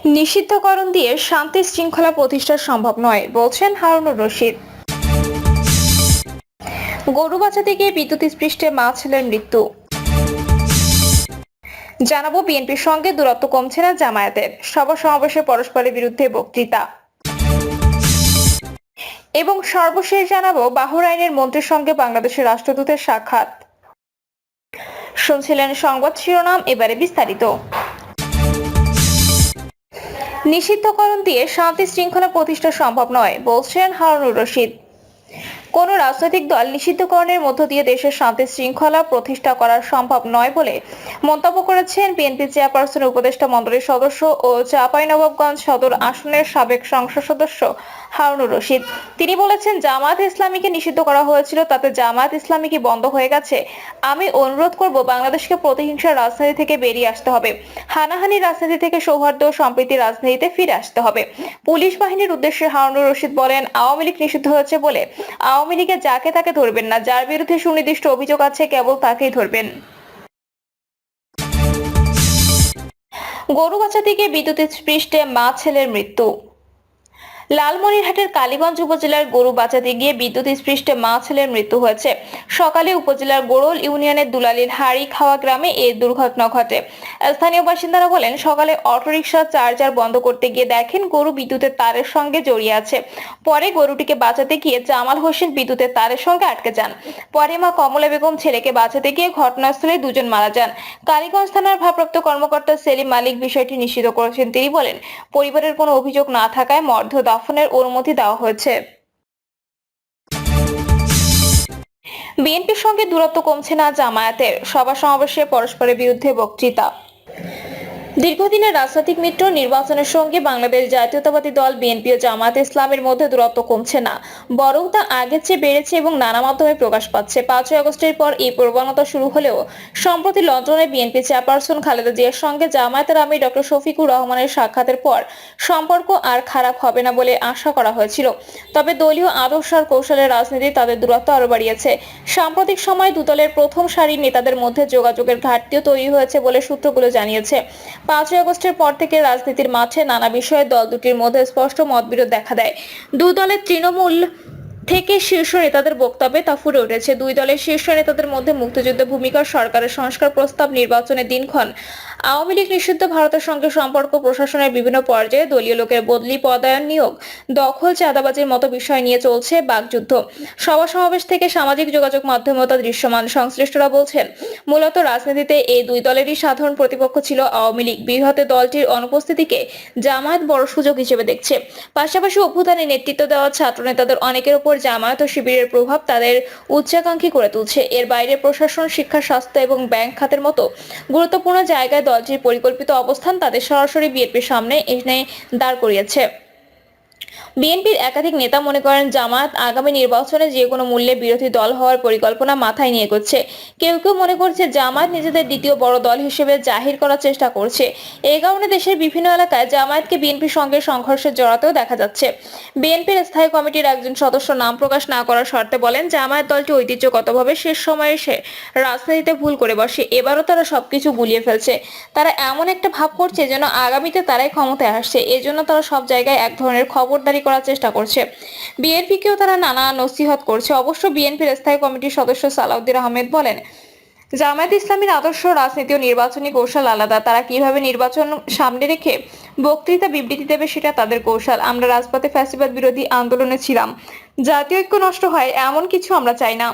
নিষিদ্ধকরণ দিয়ে শান্তি শৃঙ্খলা প্রতিষ্ঠা সম্ভব নয় বলছেন হারুনুর রশিদ। গরু বাঁচাতে গিয়ে বিদ্যুৎস্পৃষ্টে মা ছেলের মৃত্যু। জানাবো বিএনপির সঙ্গে দূরত্ব কমছে না জামায়াতের, সভা সমাবেশে পরস্পরের বিরুদ্ধে বক্তৃতা। এবং সর্বশেষ জানাবো বাহরাইনের মন্ত্রীর সঙ্গে বাংলাদেশের রাষ্ট্রদূতের সাক্ষাৎ। শুনছিলেন সংবাদ শিরোনাম, এবারে বিস্তারিত। নিষিদ্ধকরণ দিয়ে শান্তি শৃঙ্খলা প্রতিষ্ঠা সম্ভব নয় বলছেন হারুনুর রশিদ। কোন রাজনৈতিক দল নিষিদ্ধকরণের মধ্য দিয়ে দেশের শান্তি শৃঙ্খলা প্রতিষ্ঠা করা সম্ভব নয় বলে মন্তব্য করেছেন বিএনপি চেয়ারপারসন উপদেষ্টা মণ্ডলীর সদস্য ও চাঁপাইনবাবগঞ্জ সদর আসনের সাবেক সংসদ সদস্য হারুনুর রশিদ। তিনি বলেছেন, জামায়াত ইসলামীকে নিষিদ্ধ করা হয়েছিল, তাতে জামায়াত ইসলামী কি বন্ধ হয়ে গেছে? আমি অনুরোধ করব, বাংলাদেশকে প্রতিহিংসার রাজনীতি থেকে বেরিয়ে আসতে হবে, হানাহানির রাজনীতি থেকে সৌহার্দ্য ও সম্প্রীতির রাজনীতিতে ফিরে আসতে হবে। পুলিশ বাহিনীর উদ্দেশ্যে হারুনুর রশিদ বলেন, আওয়ামী লীগ নিষিদ্ধ হয়েছে বলে আওয়ামী লীগে যাকে তাকে ধরবেন না, যার বিরুদ্ধে সুনির্দিষ্ট অভিযোগ আছে কেবল তাকেই ধরবেন। গরু বাঁচাতে গিয়ে বিদ্যুৎস্পৃষ্টে মা ছেলের মৃত্যু। লালমনিরহাটের কালীগঞ্জ উপজেলার গরু বাঁচাতে গিয়ে বিদ্যুৎস্পৃষ্টে মা ছেলের মৃত্যু হয়েছে। সকালে উপজেলার গোড়ল ইউনিয়নের দুলালির হাড়ি খাওয়া গ্রামে এই দুর্ঘটনা ঘটে। স্থানীয় বাসিন্দারা বলেন, সকালে অটোরিকশার চার্জার বন্ধ করতে গিয়ে দেখেন গরু বিদ্যুতের তারের সঙ্গে জড়িয়ে আছে। পরে গরুটিকে বাঁচাতে গিয়ে জামাল হোসেন বিদ্যুতের তারের সঙ্গে আটকে যান। পরে মা কমলা বেগম ছেলেকে বাঁচাতে গিয়ে ঘটনাস্থলে দুজন মারা যান। কালীগঞ্জ থানার ভারপ্রাপ্ত কর্মকর্তা সেলিম মালিক বিষয়টি নিশ্চিত করেছেন। তিনি বলেন, পরিবারের কোনো অভিযোগ না থাকায় মর্ধ দাফনের অনুমতি দেওয়া হয়েছে। বিএনপির সঙ্গে দূরত্ব কমছে না জামায়াতের, সভা সমাবেশে পরস্পরের বিরুদ্ধে বক্তৃতা। দীর্ঘদিনের রাজনৈতিক মিত্র নির্বাচনের সঙ্গে বাংলাদেশ জাতীয়তাবাদী দল বিএনপি ও জামায়াত ইসলামের মধ্যে দূরত্ব কমছে না, বরং তা আগের চেয়ে বেড়েছে এবং নানা মাধ্যমে প্রকাশ পাচ্ছে। 5ই আগস্টের পর এই প্রবণতা শুরু হলেও সম্প্রতি লন্ডনে বিএনপি চেয়ারপারসন খালেদা জিয়ার সঙ্গে জামায়াতের আমির ডক্টর শফিকুর রহমানের সাক্ষাতের পর সম্পর্ক আর খারাপ হবে না বলে আশা করা হয়েছিল। তবে দলীয় আদর্শ আর কৌশলের রাজনীতি তাদের দূরত্ব আরো বাড়িয়েছে। সাম্প্রতিক সময় দুদলের প্রথম সারির নেতাদের মধ্যে যোগাযোগের ঘাটতিও তৈরি হয়েছে বলে সূত্রগুলো জানিয়েছে। 5ই আগস্টের পর থেকে রাজনীতির মাঠে নানা বিষয়ে দল দুটির মধ্যে স্পষ্ট মতবিরোধ দেখা দেয়। দুই দলের তৃণমূল থেকে শীর্ষ নেতাদের বক্তব্যে তা ফুটে উঠেছে। দুই দলের শীর্ষ নেতাদের মধ্যে মুক্তিযুদ্ধের ভূমিকা, সরকারের সংস্কার প্রস্তাব, নির্বাচনের দিনক্ষণ, আওয়ামী লীগ নিষিদ্ধ, ভারতের সঙ্গে সম্পর্ক, প্রশাসনের বিভিন্ন পর্যায়ে দলীয় লোকের বদলি, পদায়ন, নিয়োগ, দখল, চাঁদাবাজির মতো বিষয় নিয়ে চলছে বাকযুদ্ধ। সভা সমাবেশ থেকে সামাজিক যোগাযোগ মাধ্যমেও তা দৃশ্যমান। সংশ্লিষ্টরা বলছেন, মূলত রাজনীতিতে এই দুই দলেরই সাধারণ প্রতিপক্ষ ছিল আওয়ামী লীগ। বৃহতে দলটির অনুপস্থিতিকে জামায়াত বড় সুযোগ হিসেবে দেখছে। পাশাপাশি অভ্যুত্থানে নেতৃত্ব দেওয়া ছাত্র নেতাদের অনেকের উপর জামায়াত ও শিবিরের প্রভাব তাদের উচ্চাকাঙ্ক্ষী করে তুলছে। এর বাইরে প্রশাসন, শিক্ষা, স্বাস্থ্য এবং ব্যাংক খাতের মতো গুরুত্বপূর্ণ জায়গায় দলটির পরিকল্পিত অবস্থান তাদের সরাসরি বিএনপির সামনে এনে দাঁড় করিয়েছে। বিএনপির একাধিক নেতা মনে করেন, জামায়াত আগামী নির্বাচনে যে কোনো মূল্যে বিরোধী দল হওয়ার পরিকল্পনা মাথায় নিয়ে এগোচ্ছে। কেউ কেউ মনে করছে জামায়াত নিজেদের দ্বিতীয় বড় দল হিসেবে জাহির করার চেষ্টা করছে। এই কারণে দেশের বিভিন্ন এলাকায় জামায়াতকে বিএনপির সঙ্গে সংঘর্ষে জড়াতেও দেখা যাচ্ছে। বিএনপির স্থায়ী কমিটির একজন সদস্য নাম প্রকাশ না করার শর্তে বলেন, জামায়াত দলটি ঐতিহ্যগতভাবে শেষ সময়ে এসে রাজনীতিতে ভুল করে বসে। এবারও তারা সবকিছু গুলিয়ে ফেলছে। তারা এমন একটা ভাব করছে যেন আগামীতে তারাই ক্ষমতায় আসছে। এজন্য তারা সব জায়গায় এক ধরনের খবরদারি করার চেষ্টা করছে। বিএনপিকেও তারা নানা নসিহত করছে। অবশ্য বিএনপির স্থায়ী কমিটির সদস্য সালাউদ্দিন আহমেদ বলেন, জামায়াত ইসলামীর আদর্শ, রাজনীতি ও নির্বাচনী কৌশল আলাদা। তারা কিভাবে নির্বাচন সামনে রেখে বক্তৃতা, বিবৃতি দেবে সেটা তাদের কৌশল। আমরা রাজপথে ফ্যাসিবাদ বিরোধী আন্দোলনে ছিলাম। জাতীয় ঐক্য নষ্ট হয় এমন কিছু আমরা চাই না।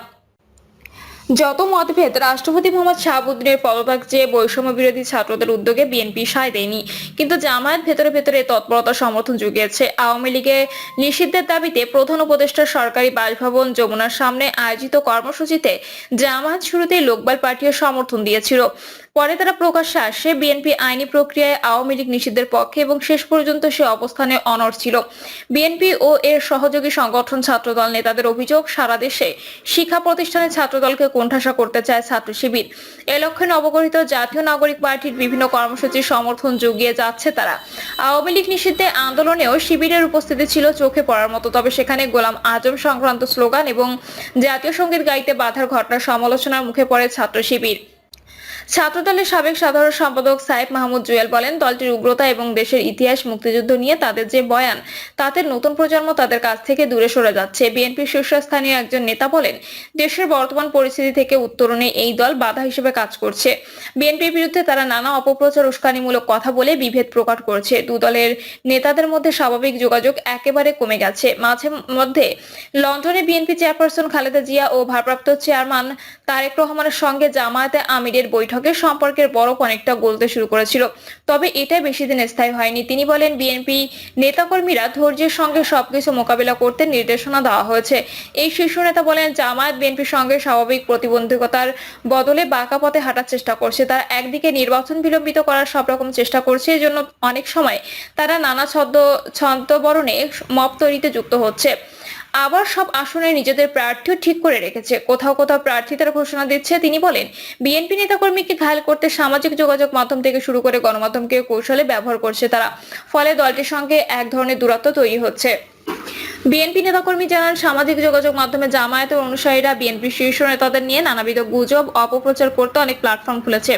যত মতভেদ, রাষ্ট্রপতি মোহাম্মদ শাহাবুদ্দিনের পদত্যাগ চেয়ে বৈষম্য বিরোধী ছাত্রদের উদ্যোগে বিএনপি সায় দেয়নি, কিন্তু জামায়াত ভেতরে ভেতরে তৎপরতা সমর্থন জুগিয়েছে। আওয়ামী লীগে নিষিদ্ধের দাবিতে প্রধান উপদেষ্টার সরকারি বাসভবন যমুনার সামনে আয়োজিত কর্মসূচিতে জামায়াত শুরুতেই লোকবল পার্টির সমর্থন দিয়েছিল। পরে তারা প্রকাশ্যে আসে। বিএনপি আইনি প্রক্রিয়ায় আওয়ামী লীগ নিষিদ্ধের পক্ষে এবং শেষ পর্যন্ত সে অবস্থানে অনড় ছিল। বিএনপি ও এর সহযোগী সংগঠন ছাত্রদল নেতাদের অভিযোগ, সারা দেশে শিক্ষা প্রতিষ্ঠানে ছাত্রদলকে কোণঠাসা করতে চায় ছাত্র শিবির। এ লক্ষ্যে নবগঠিত জাতীয় নাগরিক পার্টির বিভিন্ন কর্মসূচির সমর্থন জুগিয়ে যাচ্ছে তারা। আওয়ামী লীগ নিষিদ্ধে আন্দোলনেও শিবিরের উপস্থিতি ছিল চোখে পড়ার মতো। তবে সেখানে গোলাম আজম সংক্রান্ত স্লোগান এবং জাতীয় সঙ্গীত গাইতে বাধার ঘটনার সমালোচনার মুখে পড়ে ছাত্র শিবির। ছাত্রদলের সাবেক সাধারণ সম্পাদক সাইফ মাহমুদ জুয়েল বলেন, দলটির উগ্রতা এবং দেশের ইতিহাস, মুক্তিযুদ্ধ নিয়ে তাদের যে বয়ান, তাতে নতুন প্রজন্ম তাদের কাছ থেকে দূরে সরে যাচ্ছে। বিএনপির শীর্ষস্থানীয় একজন নেতা বলেন, দেশের বর্তমান পরিস্থিতি থেকে উত্তরণে এই দল বাধা হিসেবে কাজ করছে। বিএনপির বিরুদ্ধে তারা নানা অপপ্রচার, উস্কানিমূলক কথা বলে বিভেদ প্রকাশ করছে। দু দলের নেতাদের মধ্যে স্বাভাবিক যোগাযোগ একেবারে কমে গেছে। মাঝে মধ্যে লন্ডনে বিএনপি চেয়ারপারসন খালেদা জিয়া ও ভারপ্রাপ্ত চেয়ারম্যান তারেক রহমানের সঙ্গে জামায়াতে আমিরের বৈঠকে সম্পর্কের বরফ অনেকটা গলতে শুরু করেছিল, তবে এটা বেশি দিন স্থায়ী হয়নি। তিনি বলেন, বিএনপি নেতাকর্মীরা ধৈর্যের সঙ্গে সবকিছু মোকাবিলা করতে নির্দেশনা দেওয়া হয়েছে। এই শীর্ষ নেতা বলেন, জামায়াত বিএনপির সঙ্গে স্বাভাবিক প্রতিবন্ধকতার বদলে বাঁকা পথে হাঁটার চেষ্টা করছে। তারা একদিকে নির্বাচন বিলম্বিত করার সব রকম চেষ্টা করছে, এজন্য অনেক সময় তারা নানা ছদ্মবরণে মব তৈরিতে যুক্ত হচ্ছে। আবার সব আসনে নিজেদের প্রার্থীও ঠিক করে রেখেছে, কোথাও কোথাও প্রার্থীদের ঘোষণা দিচ্ছে। তিনি বলেন, বিএনপি নেতাকর্মীকে ঘায়েল করতে সামাজিক যোগাযোগ মাধ্যম থেকে শুরু করে গণমাধ্যমকে কৌশলে ব্যবহার করছে তারা। ফলে দলটির সঙ্গে এক ধরনের দূরত্ব তৈরি হচ্ছে। বিএনপি নেতাকর্মী জানান, সামাজিক যোগাযোগ মাধ্যমে জামায়াতের অনুসারীরা বিএনপি শীর্ষ নেতাদের নিয়ে নানাবিধ গুজব, অপপ্রচার করতে অনেক প্ল্যাটফর্ম খুলেছে।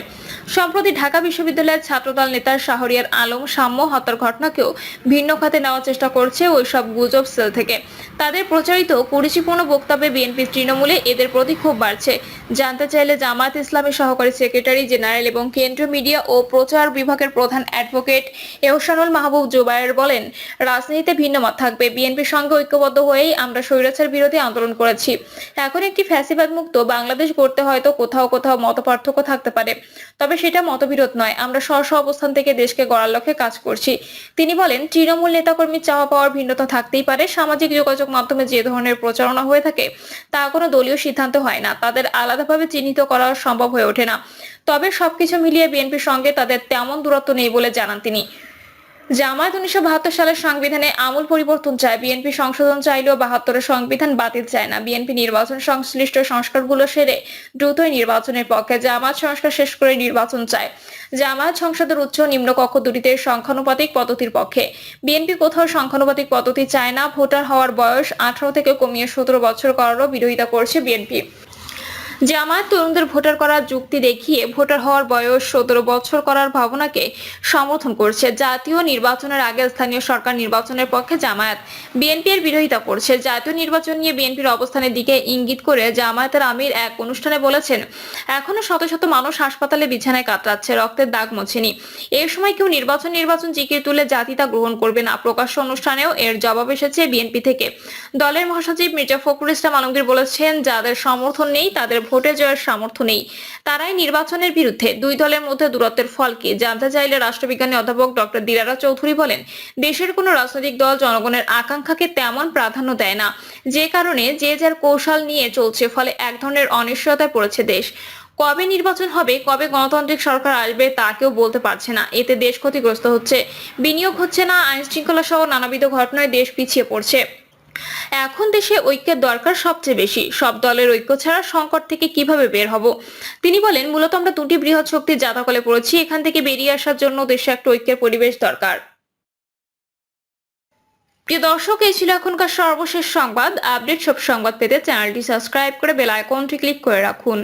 সম্প্রতি ঢাকা বিশ্ববিদ্যালয়ের ছাত্রদল নেতা শাহরিয়ার আলম সাম্য হত্যার ঘটনাকেও ভিন্ন খাতে নেওয়ার চেষ্টা করছে ওইসব গুজব সেল থেকে। তাদের প্রচারিত কুরুচিপূর্ণ বক্তব্যে বিএনপি তৃণমূলে এদের প্রতি ক্ষোভ বাড়ছে। জানতে চাইলে জামায়াত ইসলামের সহকারী সেক্রেটারি জেনারেল এবং কেন্দ্রীয় মিডিয়া ও প্রচার বিভাগের প্রধান অ্যাডভোকেট এহসানুল মাহবুব জুবায়ের বলেন, রাজনীতিতে ভিন্ন মত থাকবে, বিএনপির সঙ্গে ঐক্যবদ্ধ হয়েই আমরা স্বৈরাচার বিরোধী আন্দোলন করেছি। এখন একটি ফ্যাসিবাদ মুক্ত বাংলাদেশ গড়তে হয়তো কোথাও কোথাও মতপার্থক্য থাকতে পারে, তবে সেটা মতবিরোধ নয়। আমরা স্ব অবস্থান থেকে দেশকে গড়ার লক্ষ্যে কাজ করছি। তিনি বলেন, তৃণমূল নেতাকর্মী চাওয়া পাওয়ার ভিন্নতা থাকতেই পারে। সামাজিক যোগাযোগ মাধ্যমে যে ধরনের প্রচারণা হয়ে থাকে তা কোনো দলীয় সিদ্ধান্ত হয় না, তাদের আলাদাভাবে চিহ্নিত করা সম্ভব হয়ে ওঠে না। তবে সবকিছু মিলিয়ে বিএনপির সঙ্গে তাদের তেমন দূরত্ব নেই বলে জানান তিনি। জামায়াত 1972 সালের সংবিধানে আমূল পরিবর্তন চায়। বিএনপি সংশোধন চাইলেও 72-এর সংবিধান বাতিল চায় না। বিএনপি নির্বাচন সংশ্লিষ্ট সংস্কারগুলো সেরে দ্রুতই নির্বাচনের পক্ষে। জামায়াত সংস্কার শেষ করে নির্বাচন চায়। জামায়াত সংসদের উচ্চ নিম্ন কক্ষ দুটিতে সংখ্যানুপাতিক পদ্ধতির পক্ষে। বিএনপি কোথাও সংখ্যানুপাতিক পদ্ধতি চায় না। ভোটার হওয়ার বয়স 18 থেকে কমিয়ে 17 বছর করারও বিরোধিতা করছে বিএনপি। জামায়াত তরুণদের ভোটার করার যুক্তি দেখিয়ে ভোটার হওয়ার বয়স 17 বছর করার ভাবনাকে সমর্থন করছে। জাতীয় নির্বাচনের আগে স্থানীয় সরকার নির্বাচনের পক্ষে জামায়াত। বিএনপি এর বিরোধিতা করছে। জাতীয় নির্বাচন নিয়ে বিএনপির অবস্থানের দিকে ইঙ্গিত করে জামায়াতের আমির এক অনুষ্ঠানে বলেছেন, এখনো শত শত মানুষ হাসপাতালে বিছানায় কাতরাচ্ছে, রক্তের দাগ মোছেনি। এই সময় কেউ নির্বাচন জিকির তুলে জাতি তা গ্রহণ করবে না। প্রকাশ্য অনুষ্ঠানেও এর জবাব এসেছে বিএনপি থেকে। দলের মহাসচিব মির্জা ফখরুল ইসলাম আলমগীর বলেছেন, যাদের সমর্থন নেই, তাদের ভোটে জয়ের সামর্থ্য নেই, তারাই নির্বাচনের বিরুদ্ধে। দুই দলের মধ্যে দূরত্বের ফল কি জানতে চাইলে রাষ্ট্রবিজ্ঞানী অধ্যাপক ডক্টর দিলারা চৌধুরী বলেন, দেশের কোনো রাজনৈতিক দল জনগণের আকাঙ্ক্ষাকে তেমন প্রাধান্য দেয় না, যে কারণে যে যার কৌশল নিয়ে চলছে। ফলে এক ধরনের অনিশ্চয়তায় পড়েছে দেশ। কবে নির্বাচন হবে, কবে গণতান্ত্রিক সরকার আসবে তা কেউ বলতে পারছে না। এতে দেশ ক্ষতিগ্রস্ত হচ্ছে, বিনিয়োগ হচ্ছে না, আইন শৃঙ্খলা সহ নানাবিধ ঘটনায় দেশ পিছিয়ে পড়ছে। এখন দেশে ঐক্যের দরকার সবচেয়ে বেশি। সব দলের ঐক্য ছাড়া সংকট থেকে কিভাবে বের হব? তিনি বলেন, মূলত আমরা দুটি বৃহৎ শক্তির জাতাকলে পড়েছি। এখান থেকে বেরিয়ে আসার জন্য দেশে একটা ঐক্যের পরিবেশ দরকার। প্রিয় দর্শক, এই ছিল এখনকার সর্বশেষ সংবাদ। আপডেট সব সংবাদ পেতে চ্যানেলটি সাবস্ক্রাইব করে বেল আইকনটি ক্লিক করে রাখুন।